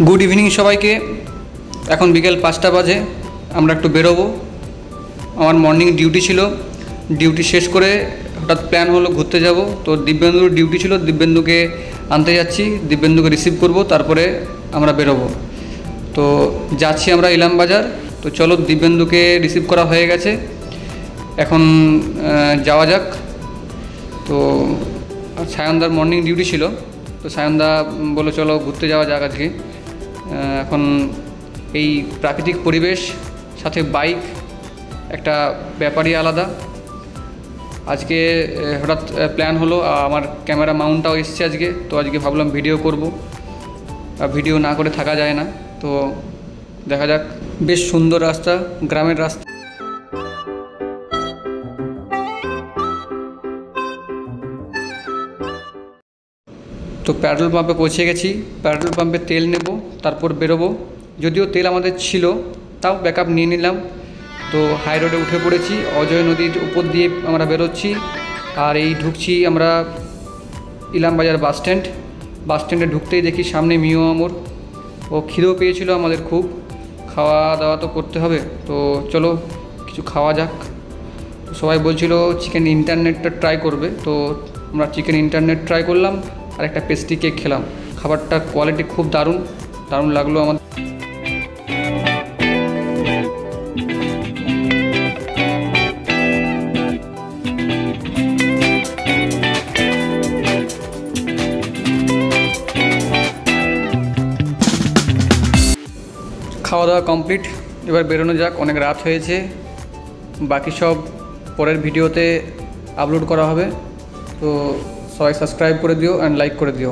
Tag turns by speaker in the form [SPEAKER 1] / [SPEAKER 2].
[SPEAKER 1] Good evening সবাইকে। এখন বিকেল 5টা বাজে। আমরা একটু বেরোবো। আমার মর্নিং ডিউটি ছিল, ডিউটি শেষ করে হঠাৎ প্ল্যান হলো ঘুরতে যাব। তো দিব্যেন্দুর ডিউটি ছিল, দিব্যেন্দুকে আনতে যাচ্ছি, দিব্যেন্দুকে রিসিভ করব, তারপরে আমরা বেরোবো। তো যাচ্ছি আমরা ইলাম বাজার। তো চলো, দিব্যেন্দুকে রিসিভ করা হয়ে গেছে, এখন যাওয়া যাক। তো সায়নদার মর্নিং ডিউটি ছিল, তো সায়নদা বললো চলো ঘুরতে যাওয়া যাক আজকে। এখন এই প্রাকৃতিক পরিবেশ সাথে বাইক একটা ব্যাপারই আলাদা। আজকে হঠাৎ প্ল্যান হলো, আমার ক্যামেরা মাউন্টটাও এসছে আজকে। তো আজকে ভাবলাম ভিডিও করব, ভিডিও না করে থাকা যায় না। তো দেখা যাক। বেশ সুন্দর রাস্তা, গ্রামের রাস্তা। তো পেট্রোল পাম্পে পৌঁছে গেছি, পেট্রোল পাম্পে তেল নেব, তারপর বেরোবো। যদিও তেল আমাদের ছিল, তাও ব্যাকআপ নিয়ে নিলাম। তো হাই রোডে উঠে পড়েছি, অজয় নদীর উপর দিয়ে আমরা বেরোচ্ছি। আর এই ঢুকছি আমরা ইলাম বাজার বাস স্ট্যান্ড। বাস স্ট্যান্ডে ঢুকতেই দেখি সামনে মিও আমর। ও খিদেও পেয়েছিল আমাদের খুব, খাওয়া দাওয়া তো করতে হবে। তো চলো কিছু খাওয়া যাক। তো সবাই বলছিল চিকেন ইন্টারনেটটা ট্রাই করবে, তো আমরা চিকেন ইন্টারনেট ট্রাই করলাম আর একটা পেস্ট্রি কেক খেলাম। খাবারটার কোয়ালিটি খুব দারুণ দারুণ লাগলো আমাদের। খাওয়া দাওয়া কমপ্লিট, এবার বেরোনো যাক। অনেক রাত হয়েছে, বাকি সব পরের ভিডিওতে আপলোড করা হবে। তো সবাই সাবস্ক্রাইব করে দিও অ্যান্ড লাইক করে দিও।